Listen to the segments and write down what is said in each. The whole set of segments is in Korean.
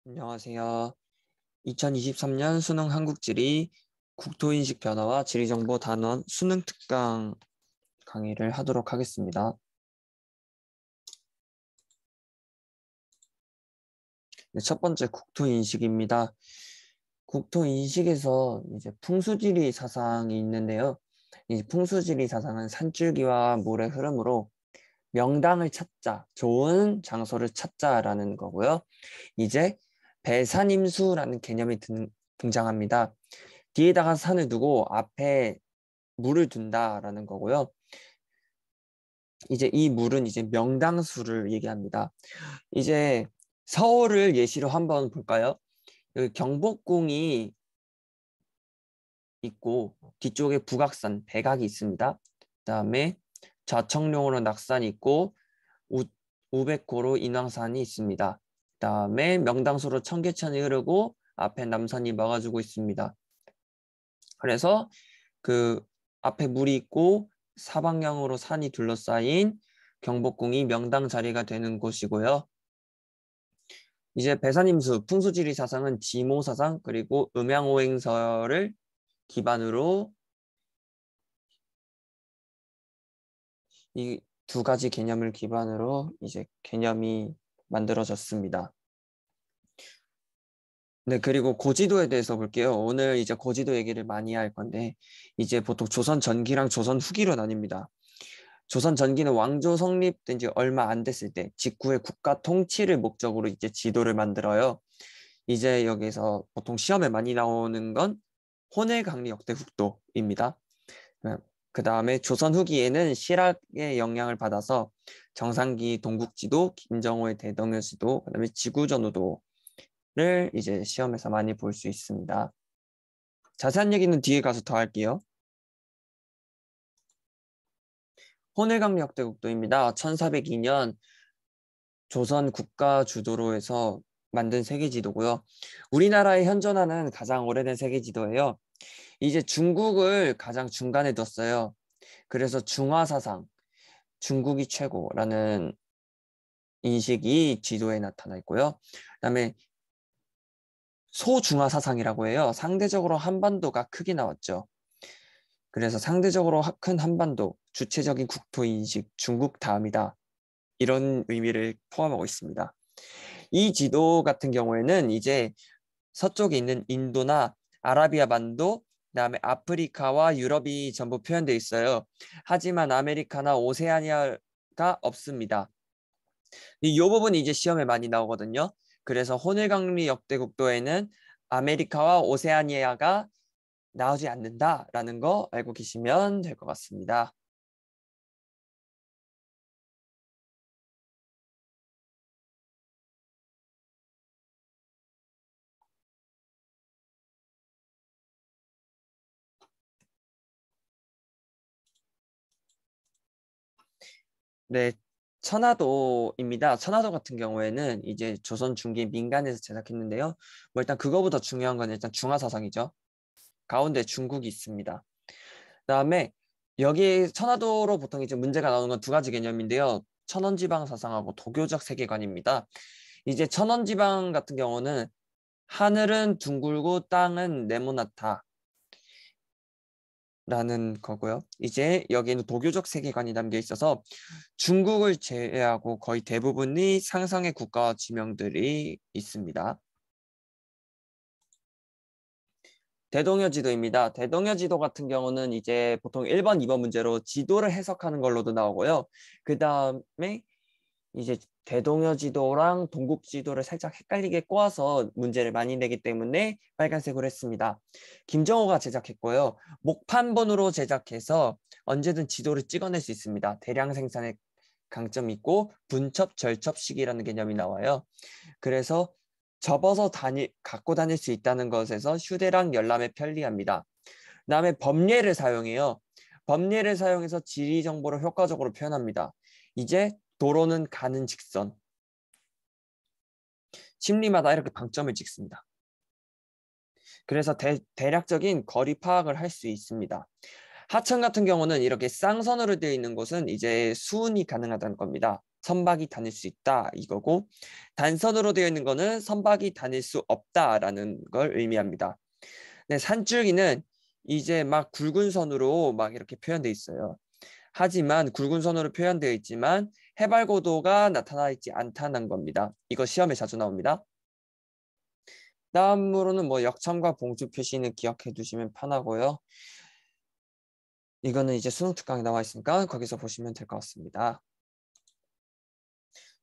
안녕하세요. 2023년 수능 한국지리 국토인식 변화와 지리정보 단원 수능 특강 강의를 하도록 하겠습니다. 네, 첫 번째 국토인식입니다. 국토인식에서 이제 풍수지리 사상이 있는데요. 이 풍수지리 사상은 산줄기와 물의 흐름으로 명당을 찾자, 좋은 장소를 찾자라는 거고요. 이제 배산임수라는 개념이 등장합니다. 뒤에다가 산을 두고 앞에 물을 둔다라는 거고요. 이제 이 물은 이제 명당수를 얘기합니다. 이제 서울을 예시로 한번 볼까요? 여기 경복궁이 있고 뒤쪽에 북악산, 백악이 있습니다. 그다음에 좌청룡으로 낙산이 있고 우백호로 인왕산이 있습니다. 그다음에 명당수로 청계천이 흐르고 앞에 남산이 막아주고 있습니다. 그래서 그 앞에 물이 있고 사방향으로 산이 둘러싸인 경복궁이 명당 자리가 되는 곳이고요. 이제 배산임수, 풍수지리 사상은 지모 사상 그리고 음양오행설을 기반으로 이 두 가지 개념을 기반으로 이제 개념이 만들어졌습니다. 네, 그리고 고지도에 대해서 볼게요. 오늘 이제 고지도 얘기를 많이 할 건데 이제 보통 조선 전기랑 조선 후기로 나뉩니다. 조선 전기는 왕조 성립된 지 얼마 안 됐을 때 직후의 국가 통치를 목적으로 이제 지도를 만들어요. 이제 여기서 보통 시험에 많이 나오는 건 혼일강리 역대 국도입니다. 그 다음에 조선 후기에는 실학의 영향을 받아서 정상기 동국지도, 김정호의 대동여지도, 그다음에 지구전후도를 이제 시험에서 많이 볼 수 있습니다. 자세한 얘기는 뒤에 가서 더 할게요. 혼일강리 역대 국도입니다. 1402년 조선 국가 주도로 해서 만든 세계지도고요. 우리나라에 현존하는 가장 오래된 세계지도예요. 이제 중국을 가장 중간에 뒀어요. 그래서 중화사상, 중국이 최고라는 인식이 지도에 나타나 있고요. 그다음에 소중화사상이라고 해요. 상대적으로 한반도가 크게 나왔죠. 그래서 상대적으로 큰 한반도, 주체적인 국토인식, 중국 다음이다. 이런 의미를 포함하고 있습니다. 이 지도 같은 경우에는 이제 서쪽에 있는 인도나 아라비아 반도, 그다음에 아프리카와 유럽이 전부 표현되어 있어요. 하지만 아메리카나 오세아니아가 없습니다. 이 부분이 이제 시험에 많이 나오거든요. 그래서 혼일강리 역대국도에는 아메리카와 오세아니아가 나오지 않는다라는 거 알고 계시면 될 것 같습니다. 네, 천화도입니다. 천화도 같은 경우에는 이제 조선 중기 민간에서 제작했는데요. 뭐 일단 그거보다 중요한 건 일단 중화사상이죠. 가운데 중국이 있습니다. 그다음에 여기 천화도로 보통 이제 문제가 나오는 건 두 가지 개념인데요. 천원지방 사상하고 도교적 세계관입니다. 이제 천원지방 같은 경우는 하늘은 둥글고 땅은 네모나다 라는 거고요. 이제 여기에는 도교적 세계관이 담겨 있어서 중국을 제외하고 거의 대부분이 상상의 국가와 지명들이 있습니다. 대동여 지도입니다. 대동여 지도 같은 경우는 이제 보통 1번, 2번 문제로 지도를 해석하는 걸로도 나오고요. 그 다음에 이제 대동여 지도랑 동국 지도를 살짝 헷갈리게 꼬아서 문제를 많이 내기 때문에 빨간색으로 했습니다. 김정호가 제작했고요. 목판본으로 제작해서 언제든 지도를 찍어낼 수 있습니다. 대량 생산에 강점이 있고 분첩, 절첩식이라는 개념이 나와요. 그래서 접어서 갖고 다닐 수 있다는 것에서 휴대랑 열람에 편리합니다. 그다음에 법례를 사용해요. 법례를 사용해서 지리 정보를 효과적으로 표현합니다. 이제 도로는 가는 직선. 심리마다 이렇게 방점을 찍습니다. 그래서 대략적인 거리 파악을 할 수 있습니다. 하천 같은 경우는 이렇게 쌍선으로 되어 있는 곳은 이제 수운이 가능하다는 겁니다. 선박이 다닐 수 있다 이거고, 단선으로 되어 있는 거는 선박이 다닐 수 없다라는 걸 의미합니다. 네, 산줄기는 이제 막 굵은 선으로 막 이렇게 표현되어 있어요. 하지만 굵은 선으로 표현되어 있지만 해발 고도가 나타나 있지 않다는 겁니다. 이거 시험에 자주 나옵니다. 다음으로는 뭐 역참과 봉주 표시는 기억해 두시면 편하고요. 이거는 이제 수능 특강에 나와 있으니까 거기서 보시면 될 것 같습니다.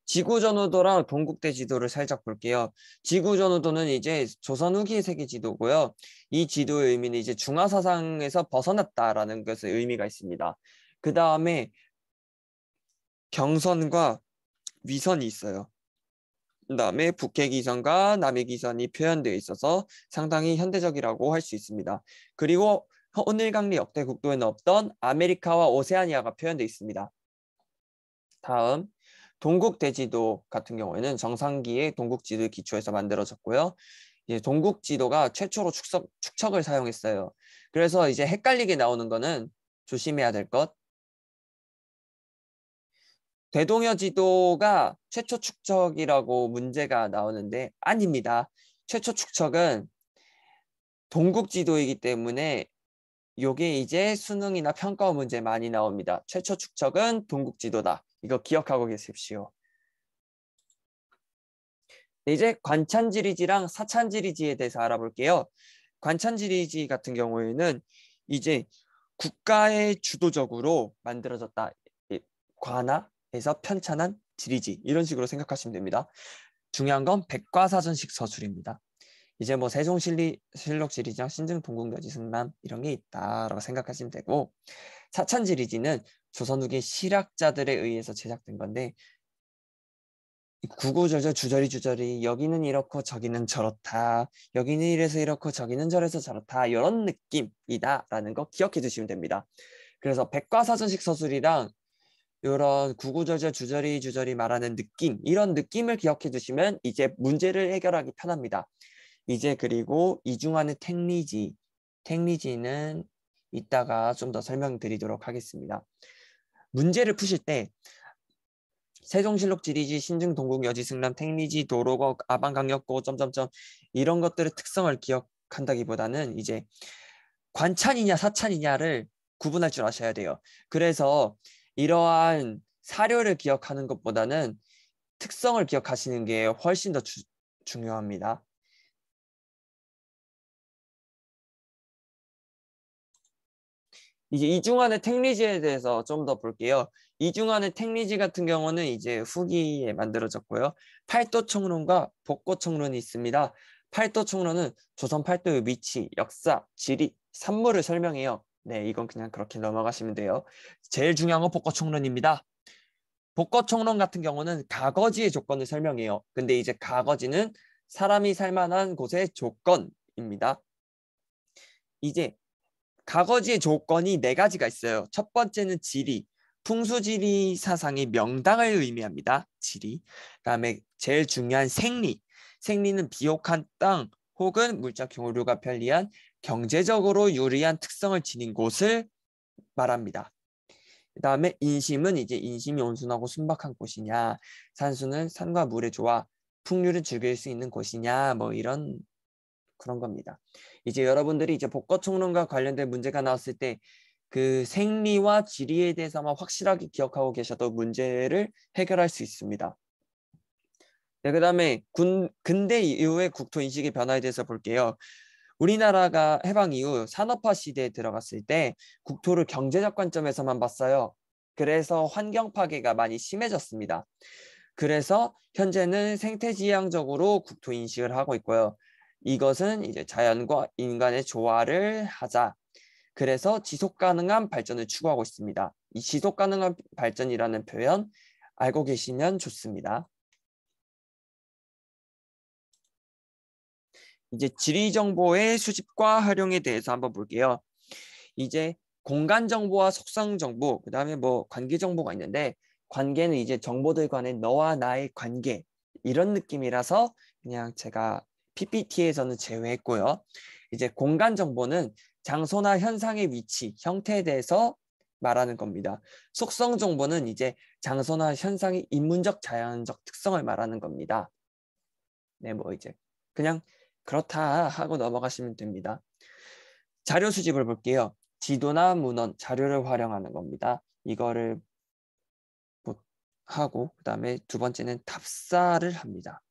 지구전후도랑 동국대 지도를 살짝 볼게요. 지구전후도는 이제 조선 후기의 세계 지도고요. 이 지도의 의미는 이제 중화사상에서 벗어났다라는 것의 의미가 있습니다. 그 다음에 경선과 위선이 있어요. 그 다음에 북해기선과 남해기선이 표현되어 있어서 상당히 현대적이라고 할 수 있습니다. 그리고 혼일강리 역대 국도에는 없던 아메리카와 오세아니아가 표현되어 있습니다. 다음 동국대지도 같은 경우에는 정상기의 동국지도의 기초에서 만들어졌고요. 이제 동국지도가 최초로 축척을 사용했어요. 그래서 이제 헷갈리게 나오는 거는 조심해야 될 것. 대동여 지도가 최초 축척이라고 문제가 나오는데 아닙니다. 최초 축척은 동국지도이기 때문에 요게 이제 수능이나 평가 문제 많이 나옵니다. 최초 축척은 동국지도다. 이거 기억하고 계십시오. 이제 관찬지리지랑 사찬지리지에 대해서 알아볼게요. 관찬지리지 같은 경우에는 이제 국가의 주도적으로 만들어졌다. 관하에서 편찬한 지리지 이런 식으로 생각하시면 됩니다. 중요한 건 백과사전식 서술입니다. 이제 뭐 세종실록 지리지랑 신증동국여지 승남 이런 게 있다라고 생각하시면 되고, 사찬지리지는 조선 후기 실학자들에 의해서 제작된 건데 구구절절 주저리 여기는 이렇고 저기는 저렇다, 여기는 이래서 이렇고 저기는 저래서 저렇다, 이런 느낌이다라는 거 기억해 두시면 됩니다. 그래서 백과사전식 서술이랑 이런 구구절절 주저리 말하는 느낌, 이런 느낌을 기억해 두시면 이제 문제를 해결하기 편합니다. 이제 그리고 이중환의 택리지는 이따가 좀 더 설명드리도록 하겠습니다. 문제를 푸실 때 세종실록 지리지 신증 동국 여지 승남 택리지 도로고 아방강역고 점점점 이런 것들의 특성을 기억한다기보다는 이제 관찬이냐 사찬이냐를 구분할 줄 아셔야 돼요. 그래서 이러한 사료를 기억하는 것보다는 특성을 기억하시는 게 훨씬 더 중요합니다. 이제 이중환의 택리지에 대해서 좀 더 볼게요. 이중환의 택리지 같은 경우는 이제 후기에 만들어졌고요. 팔도총론과 복고총론이 있습니다. 팔도총론은 조선 팔도의 위치, 역사, 지리, 산물을 설명해요. 네, 이건 그냥 그렇게 넘어가시면 돼요. 제일 중요한 건 복고총론입니다. 복고총론 같은 경우는 가거지의 조건을 설명해요. 근데 이제 가거지는 사람이 살만한 곳의 조건입니다. 이제 가거지의 조건이 네 가지가 있어요. 첫 번째는 지리, 풍수지리 사상의 명당을 의미합니다. 지리. 그다음에 제일 중요한 생리. 생리는 비옥한 땅 혹은 물자 경류가 편리한 경제적으로 유리한 특성을 지닌 곳을 말합니다. 그다음에 인심은 이제 인심이 온순하고 순박한 곳이냐, 산수는 산과 물의 조화, 풍류를 즐길 수 있는 곳이냐, 뭐 이런 그런 겁니다. 이제 여러분들이 이제 복거총론과 관련된 문제가 나왔을 때 그 생리와 지리에 대해서만 확실하게 기억하고 계셔도 문제를 해결할 수 있습니다. 네, 그다음에 근대 이후의 국토 인식의 변화에 대해서 볼게요. 우리나라가 해방 이후 산업화 시대에 들어갔을 때 국토를 경제적 관점에서만 봤어요. 그래서 환경 파괴가 많이 심해졌습니다. 그래서 현재는 생태지향적으로 국토 인식을 하고 있고요. 이것은 이제 자연과 인간의 조화를 하자. 그래서 지속 가능한 발전을 추구하고 있습니다. 이 지속 가능한 발전이라는 표현 알고 계시면 좋습니다. 이제 지리 정보의 수집과 활용에 대해서 한번 볼게요. 이제 공간 정보와 속성 정보, 그다음에 뭐 관계 정보가 있는데, 관계는 이제 정보들 간의 너와 나의 관계 이런 느낌이라서 그냥 제가 PPT에서는 제외했고요. 이제 공간 정보는 장소나 현상의 위치, 형태에 대해서 말하는 겁니다. 속성 정보는 이제 장소나 현상의 인문적, 자연적 특성을 말하는 겁니다. 네, 뭐 이제 그냥 그렇다 하고 넘어가시면 됩니다. 자료 수집을 볼게요. 지도나 문헌, 자료를 활용하는 겁니다. 이거를 하고 그다음에 두 번째는 답사를 합니다.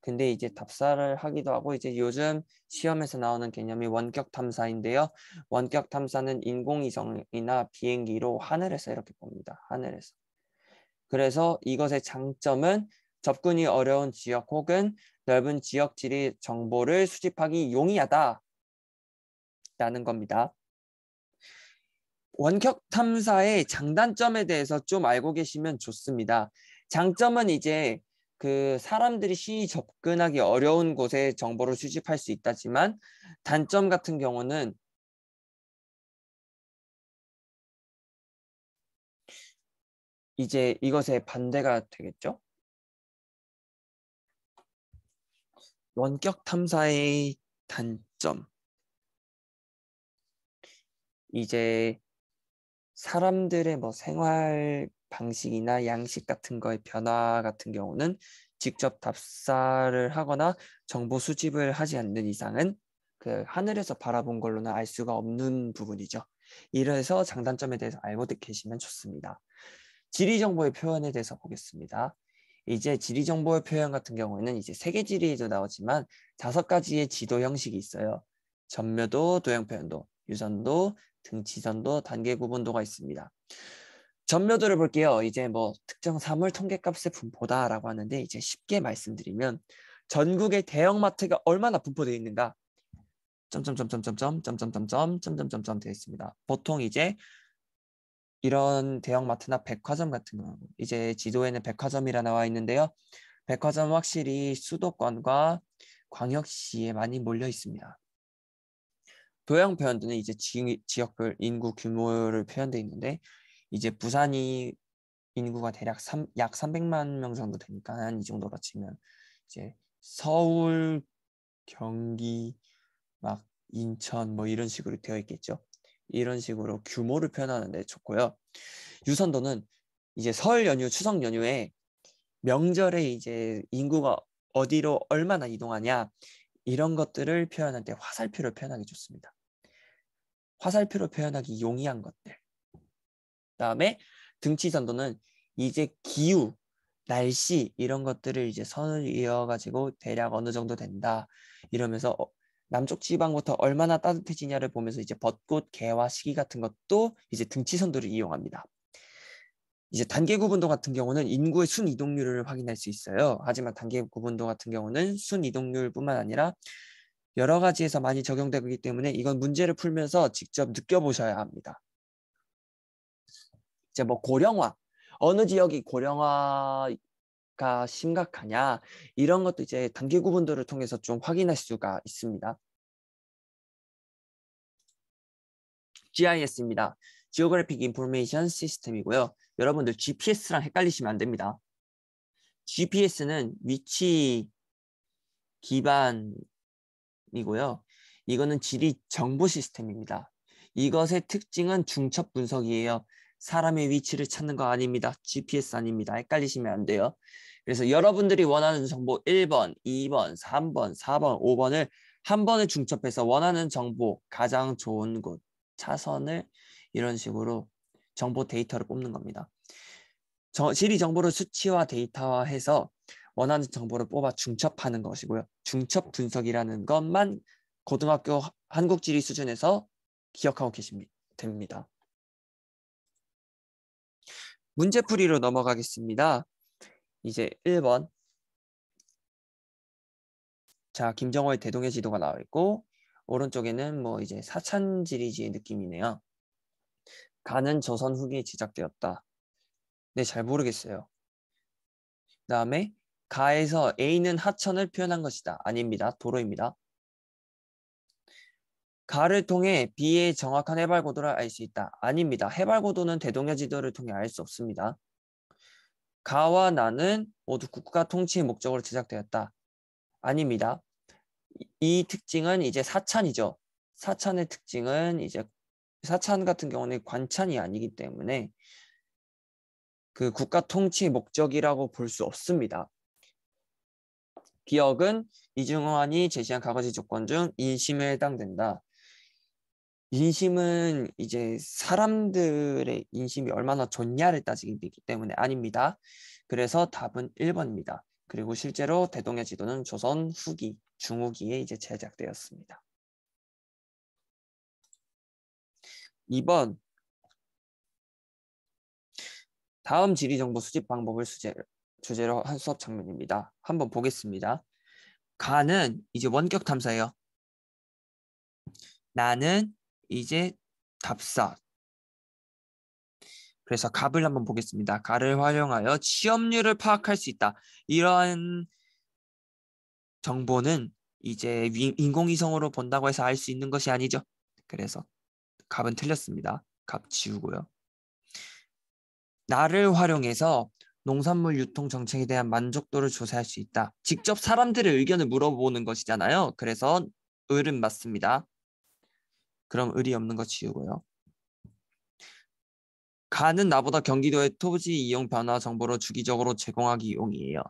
근데 이제 답사를 하기도 하고 이제 요즘 시험에서 나오는 개념이 원격 탐사인데요. 원격 탐사는 인공위성이나 비행기로 하늘에서 이렇게 봅니다. 하늘에서. 그래서 이것의 장점은 접근이 어려운 지역 혹은 넓은 지역 지리 정보를 수집하기 용이하다라는 겁니다. 원격 탐사의 장단점에 대해서 좀 알고 계시면 좋습니다. 장점은 이제 그 사람들이 쉽게 접근하기 어려운 곳에 정보를 수집할 수 있다지만 단점 같은 경우는 이제 이것의 반대가 되겠죠. 원격 탐사의 단점. 이제 사람들의 뭐 생활 방식이나 양식 같은 거의 변화 같은 경우는 직접 답사를 하거나 정보 수집을 하지 않는 이상은 그 하늘에서 바라본 걸로는 알 수가 없는 부분이죠. 이래서 장단점에 대해서 알고 계시면 좋습니다. 지리 정보의 표현에 대해서 보겠습니다. 이제 지리 정보의 표현 같은 경우에는 이제 세계 지리에도 나오지만 5가지의 지도 형식이 있어요. 전묘도, 도형 표현도, 유선도, 등치선도, 단계 구분도가 있습니다. 전묘도를 볼게요. 이제 뭐 특정 사물 통계값의 분포다라고 하는데 이제 쉽게 말씀드리면 전국의 대형마트가 얼마나 분포되어 있는가? 점점점점점점점점점점점점점점 되어 있습니다. 보통 이제 이런 대형마트나 백화점 같은 경우 이제 지도에는 백화점이라 나와 있는데요. 백화점 확실히 수도권과 광역시에 많이 몰려 있습니다. 도형 표현도는 이제 지역별 인구 규모를 표현되어 있는데 이제 부산이 인구가 대략 약 300만 명 정도 되니까 한 이 정도로 치면 이제 서울, 경기, 막 인천 뭐 이런 식으로 되어 있겠죠. 이런 식으로 규모를 표현하는데 좋고요. 유선도는 이제 설 연휴, 추석 연휴에 명절에 이제 인구가 어디로 얼마나 이동하냐 이런 것들을 표현할 때 화살표를 표현하기 좋습니다. 화살표로 표현하기 용이한 것들. 그다음에 등치선도는 이제 기후, 날씨 이런 것들을 이제 선을 이어가지고 대략 어느 정도 된다. 이러면서 남쪽 지방부터 얼마나 따뜻해지냐를 보면서 이제 벚꽃 개화 시기 같은 것도 이제 등치선도를 이용합니다. 이제 단계 구분도 같은 경우는 인구의 순 이동률을 확인할 수 있어요. 하지만 단계 구분도 같은 경우는 순 이동률뿐만 아니라 여러 가지에서 많이 적용되기 때문에 이건 문제를 풀면서 직접 느껴보셔야 합니다. 이제 뭐 고령화, 어느 지역이 고령화가 심각하냐 이런 것도 이제 단계 구분도를 통해서 좀 확인할 수가 있습니다. GIS입니다. Geographic Information System이고요. 여러분들 GPS랑 헷갈리시면 안 됩니다. GPS는 위치 기반이고요. 이거는 지리 정보 시스템입니다. 이것의 특징은 중첩 분석이에요. 사람의 위치를 찾는 거 아닙니다. GPS 아닙니다. 헷갈리시면 안 돼요. 그래서 여러분들이 원하는 정보 1번, 2번, 3번, 4번, 5번을 한 번에 중첩해서 원하는 정보, 가장 좋은 곳, 차선을 이런 식으로 정보 데이터를 뽑는 겁니다. 지리 정보를 수치화 데이터화해서 원하는 정보를 뽑아 중첩하는 것이고요. 중첩 분석이라는 것만 고등학교 한국지리 수준에서 기억하고 계시면 됩니다. 문제풀이로 넘어가겠습니다. 이제 1번. 자, 김정호의 대동의 지도가 나와 있고 오른쪽에는 뭐 이제 사찬지리지의 느낌이네요. 가는 조선 후기에 제작되었다. 네, 잘 모르겠어요. 그다음에 가에서 A는 하천을 표현한 것이다. 아닙니다. 도로입니다. 가를 통해 B의 정확한 해발 고도를 알 수 있다. 아닙니다. 해발 고도는 대동여 지도를 통해 알 수 없습니다. 가와 나는 모두 국가 통치의 목적으로 제작되었다. 아닙니다. 이 특징은 이제 사찬이죠. 사찬의 특징은 이제 사찬 같은 경우는 관찬이 아니기 때문에 그 국가 통치의 목적이라고 볼 수 없습니다. 기억은 이중환이 제시한 가거지 조건 중 인심에 해당된다. 인심은 이제 사람들의 인심이 얼마나 좋냐를 따지기 때문에 아닙니다. 그래서 답은 1번입니다. 그리고 실제로 대동여 지도는 조선 후기, 중후기에 이제 제작되었습니다. 2번. 다음 지리정보 수집 방법을 주제로 한 수업 장면입니다. 한번 보겠습니다. 가는 이제 원격 탐사예요. 나는 이제 답사. 그래서 갑을 한번 보겠습니다. 가를 활용하여 취업률을 파악할 수 있다. 이러한 정보는 이제 인공위성으로 본다고 해서 알 수 있는 것이 아니죠. 그래서 갑은 틀렸습니다. 갑 지우고요. 나를 활용해서 농산물 유통 정책에 대한 만족도를 조사할 수 있다. 직접 사람들의 의견을 물어보는 것이잖아요. 그래서 을은 맞습니다. 그럼 을이 없는 거 지우고요. 가는 나보다 경기도의 토지 이용 변화 정보를 주기적으로 제공하기 이용이에요.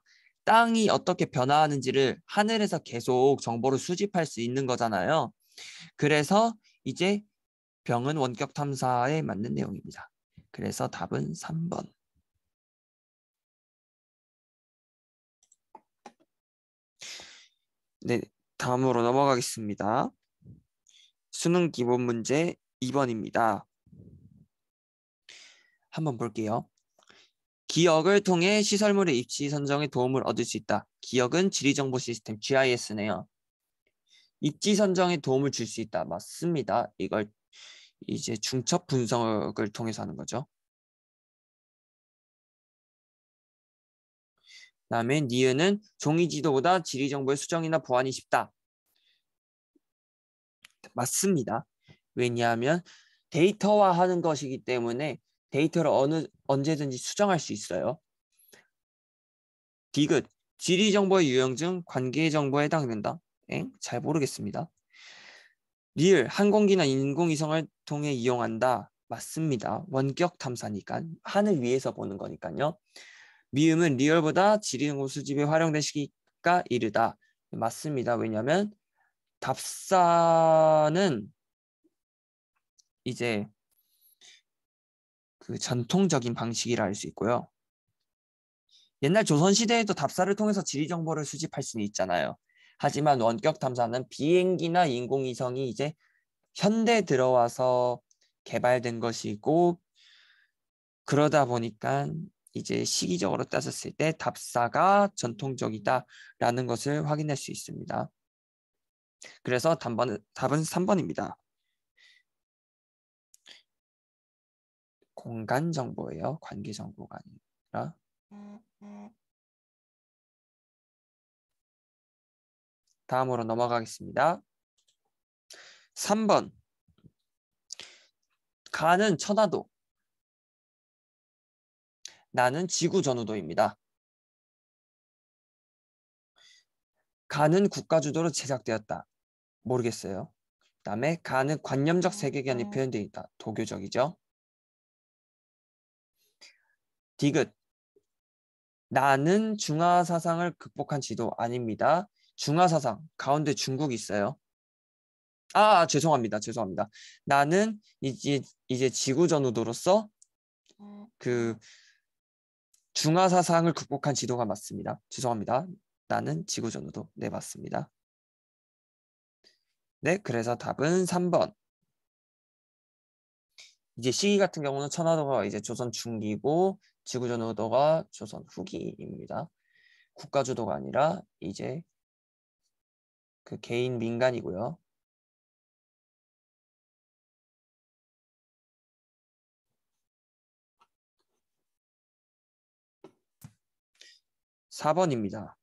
땅이 어떻게 변화하는지를 하늘에서 계속 정보를 수집할 수 있는 거잖아요. 그래서 이제 병은 원격 탐사에 맞는 내용입니다. 그래서 답은 3번. 네, 다음으로 넘어가겠습니다. 수능 기본 문제 2번입니다. 한번 볼게요. 기억을 통해 시설물의 입지 선정에 도움을 얻을 수 있다. 기억은 지리정보 시스템 GIS네요. 입지 선정에 도움을 줄 수 있다. 맞습니다. 이걸 이제 중첩 분석을 통해서 하는 거죠. 그다음에 니은은 종이 지도보다 지리 정보의 수정이나 보완이 쉽다. 맞습니다. 왜냐하면 데이터화하는 것이기 때문에 데이터를 언제든지 수정할 수 있어요. 디귿 지리 정보의 유형 중 관계 정보에 해당된다. 잘 모르겠습니다. 리을 항공기나 인공위성을 통해 이용한다. 맞습니다. 원격 탐사니까 하늘 위에서 보는 거니까요. 미음은 리얼보다 지리정보 수집에 활용된 시기가 이르다. 맞습니다. 왜냐하면 답사는 이제 그 전통적인 방식이라 할 수 있고요. 옛날 조선시대에도 답사를 통해서 지리정보를 수집할 수는 있잖아요. 하지만 원격 탐사는 비행기나 인공위성이 이제 현대 들어와서 개발된 것이고 그러다 보니까 이제 시기적으로 따졌을 때 답사가 전통적이다라는 것을 확인할 수 있습니다. 그래서 답은 3번입니다. 공간 정보예요. 관계 정보가 아니라. 다음으로 넘어가겠습니다. 3번. 가는 천화도. 나는 지구 전후도입니다. 가는 국가 주도로 제작되었다. 모르겠어요. 그다음에 가는 관념적 세계관이 표현되어 있다. 도교적이죠. 디귿. 나는 중화 사상을 극복한 지도 아닙니다. 중화 사상 가운데 중국이 있어요. 죄송합니다. 나는 이제 지구 전후도로서 그 중화 사상을 극복한 지도가 맞습니다. 죄송합니다. 나는 지구 전후도. 네, 맞습니다. 네, 그래서 답은 3번. 이제 시기 같은 경우는 천화도가 이제 조선 중기고 지구 전후도가 조선 후기입니다. 국가 주도가 아니라 이제 그 개인 민간이고요. 4번입니다.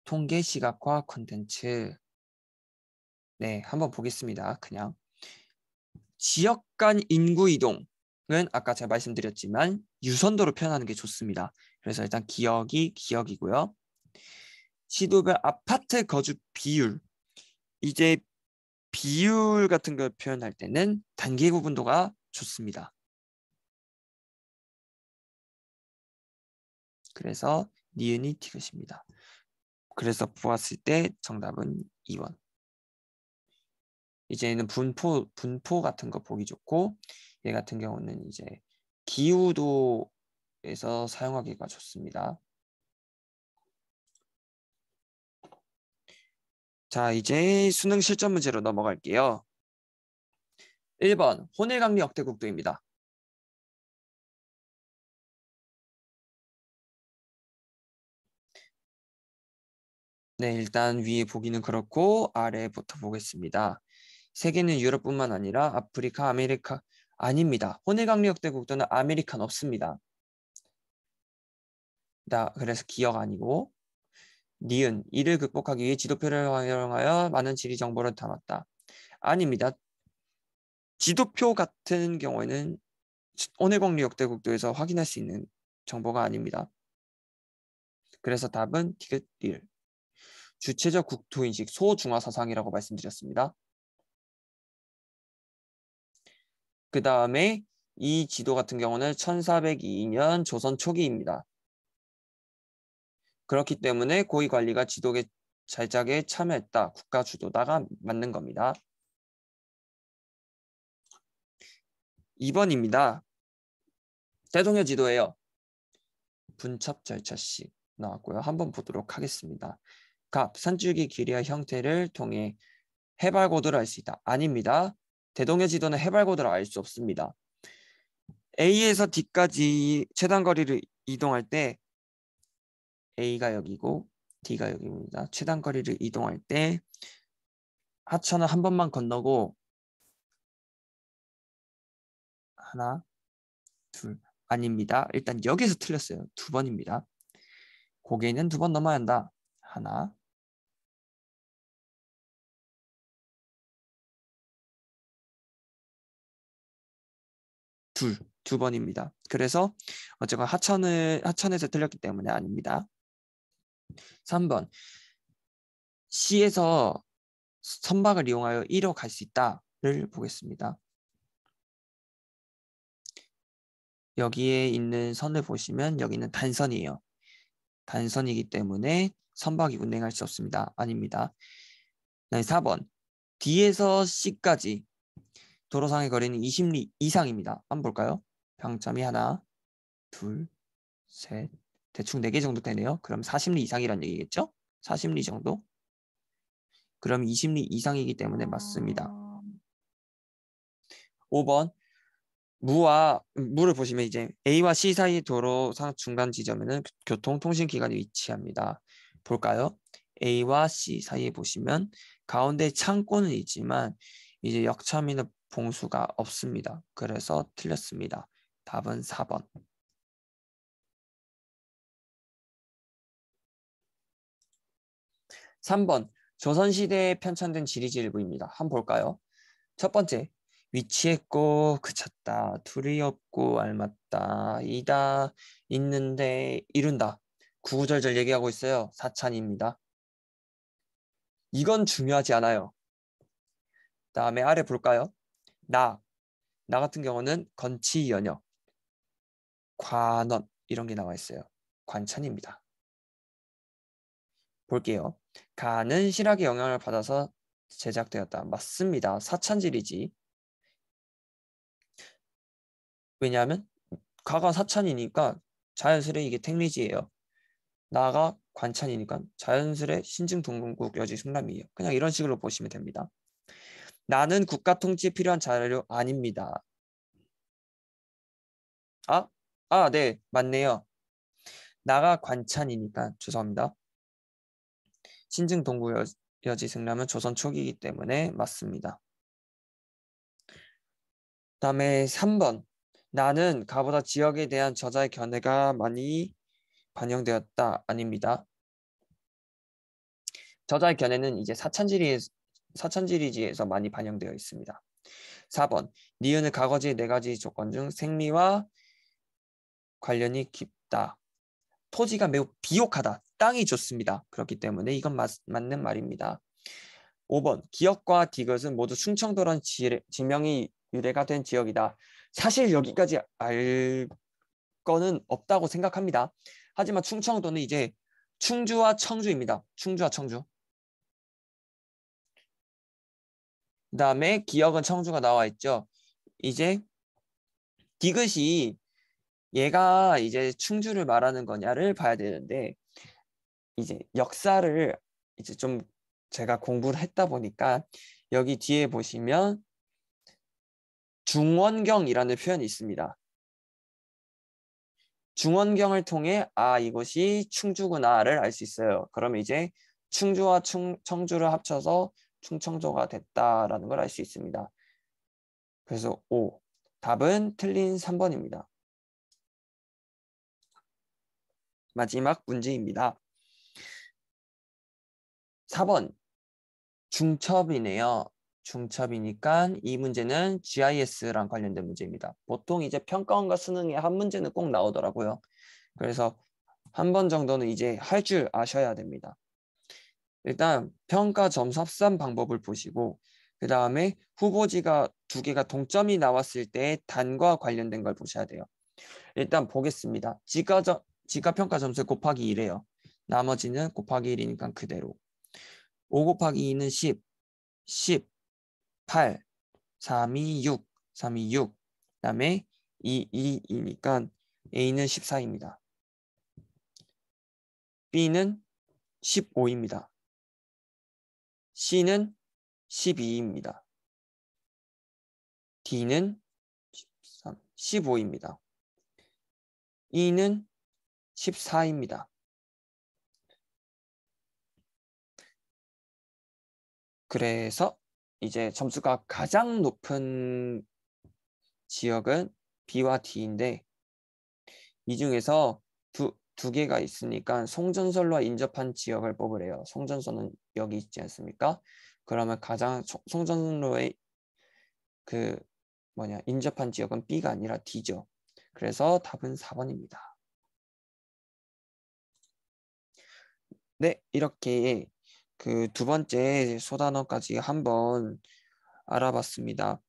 통계 시각화 콘텐츠. 네, 한번 보겠습니다. 그냥 지역 간 인구 이동은 아까 제가 말씀드렸지만 유선도로 표현하는 게 좋습니다. 그래서 일단 기억이고요. 시도별 아파트 거주 비율. 이제 비율 같은 걸 표현할 때는 단기 구분도가 좋습니다. 그래서 니은이 티귿입니다. 그래서 보았을 때 정답은 2번. 이제는 분포 같은 거 보기 좋고, 얘 같은 경우는 이제 기후도에서 사용하기가 좋습니다. 자, 이제 수능 실전 문제로 넘어갈게요. 1번 호내강리 역대국도입니다. 네, 일단 위에 보기는 그렇고 아래부터 보겠습니다. 세계는 유럽뿐만 아니라 아프리카, 아메리카 아닙니다. 호내강리 역대국도는 아메리칸 없습니다. 그래서 기억 아니고 니은 이를 극복하기 위해 지도표를 활용하여 많은 지리 정보를 담았다. 아닙니다. 지도표 같은 경우에는 호내강리 역대국도에서 확인할 수 있는 정보가 아닙니다. 그래서 답은 티귿 리을. 주체적 국토인식 소중화 사상이라고 말씀드렸습니다. 그 다음에 이 지도 같은 경우는 1402년 조선 초기입니다. 그렇기 때문에 고위관리가 지도계 잘작에 참여했다. 국가 주도다가 맞는 겁니다. 2번입니다. 대동여 지도예요. 분첩 절차식 나왔고요. 한번 보도록 하겠습니다. 갑, 산줄기 길이와 형태를 통해 해발고도를 알 수 있다. 아닙니다. 대동여 지도는 해발고도를 알 수 없습니다. A에서 D까지 최단 거리를 이동할 때 A가 여기고 D가 여기입니다. 최단 거리를 이동할 때 하천을 한 번만 건너고 하나, 둘 아닙니다. 일단 여기서 틀렸어요. 2번입니다. 고개는 2번 넘어야 한다. 하나, 둘, 2번입니다. 그래서 어쨌건 하천에서 틀렸기 때문에 아닙니다. 3번 C에서 선박을 이용하여 1호 갈 수 있다를 보겠습니다. 여기에 있는 선을 보시면 여기는 단선이에요. 단선이기 때문에 선박이 운행할 수 없습니다. 아닙니다. 4번 D에서 C까지 도로상의 거리는 20리 이상입니다. 한번 볼까요? 평점이 하나, 둘, 셋, 대충 4개 정도 되네요. 그럼 40리 이상이란 얘기겠죠? 40리 정도? 그럼 20리 이상이기 때문에 맞습니다. 5번 무를 보시면 이제 A와 C 사이 도로상 중간 지점에는 교통통신기관이 위치합니다. 볼까요? A와 C 사이에 보시면 가운데 창고는 있지만 이제 역참이나 봉수가 없습니다. 그래서 틀렸습니다. 답은 4번. 3번 조선시대에 편찬된 지리지 일부입니다. 한번 볼까요? 첫 번째 위치했고 그쳤다. 둘이 없고 알맞다. 이다 있는데 이룬다. 구구절절 얘기하고 있어요. 사찬입니다. 이건 중요하지 않아요. 다음에 아래 볼까요? 나 같은 경우는 건치 연역, 관원 이런 게 나와 있어요. 관찬입니다. 볼게요. 가는 실학의 영향을 받아서 제작되었다. 맞습니다. 사찬질이지. 왜냐하면 가가 사찬이니까 자연스레 이게 택리지예요. 나가 관찬이니까 자연스레 신증동궁국 여지 승람이에요. 그냥 이런 식으로 보시면 됩니다. 나는 국가 통치에 필요한 자료 아닙니다. 네, 맞네요. 나가 관찬이니까 죄송합니다. 신증동국 여지 승람은 조선 초기이기 때문에 맞습니다. 다음에 3번. 나는 가보다 지역에 대한 저자의 견해가 많이 반영되었다. 아닙니다. 저자의 견해는 이제 사천지리지에서 많이 반영되어 있습니다. 4번. 니은의 가거지의 4가지 조건 중 생리와 관련이 깊다. 토지가 매우 비옥하다. 땅이 좋습니다. 그렇기 때문에 이건 맞는 말입니다. 5번 기역과 디귿은 모두 충청도란 지명이 유래가 된 지역이다. 사실 여기까지 알 거는 없다고 생각합니다. 하지만 충청도는 이제 충주와 청주입니다. 충주와 청주. 그 다음에 기역은 청주가 나와 있죠. 이제 디귿이 얘가 이제 충주를 말하는 거냐를 봐야 되는데 이제 역사를 이제 좀 제가 공부를 했다 보니까 여기 뒤에 보시면 중원경이라는 표현이 있습니다. 중원경을 통해 이것이 충주구나를 알 수 있어요. 그러면 이제 충주와 청주를 합쳐서 충청도가 됐다라는 걸 알 수 있습니다. 그래서 5. 답은 틀린 3번입니다. 마지막 문제입니다. 4번 중첩이네요. 중첩이니까 이 문제는 GIS랑 관련된 문제입니다. 보통 이제 평가원과 수능에 한 문제는 꼭 나오더라고요. 그래서 한 번 정도는 이제 할 줄 아셔야 됩니다. 일단 평가 점수 합산 방법을 보시고 그 다음에 후보지가 두 개가 동점이 나왔을 때 단과 관련된 걸 보셔야 돼요. 일단 보겠습니다. 지가평가 점수 곱하기 1이에요. 나머지는 곱하기 1이니까 그대로. 5 곱하기 2는 10, 10, 8, 3이 6, 3이 6. 그 다음에 2이니까 A는 14입니다. B는 15입니다. C는 12입니다. D는 13, 15입니다. E는 14입니다. 그래서 이제 점수가 가장 높은 지역은 B와 D인데 이 중에서 두 개가 있으니까 송전선로와 인접한 지역을 뽑으래요. 송전선은 여기 있지 않습니까? 그러면 가장 송전선로의 인접한 지역은 B가 아니라 D죠. 그래서 답은 4번입니다. 네, 이렇게 그 두 번째 소단어까지 한번 알아봤습니다.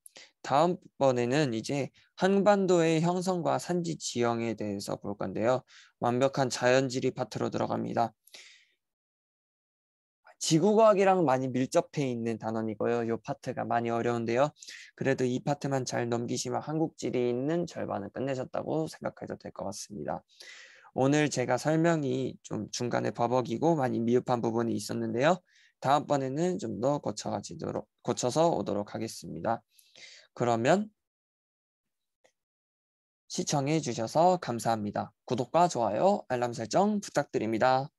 다음번에는 이제 한반도의 형성과 산지 지형에 대해서 볼 건데요. 완벽한 자연지리 파트로 들어갑니다. 지구과학이랑 많이 밀접해 있는 단원이고요. 이 파트가 많이 어려운데요. 그래도 이 파트만 잘 넘기시면 한국지리 있는 절반을 끝내셨다고 생각해도 될 것 같습니다. 오늘 제가 설명이 좀 중간에 버벅이고 많이 미흡한 부분이 있었는데요. 다음번에는 좀 더 고쳐서 오도록 하겠습니다. 그러면 시청해 주셔서 감사합니다. 구독과 좋아요, 알람 설정 부탁드립니다.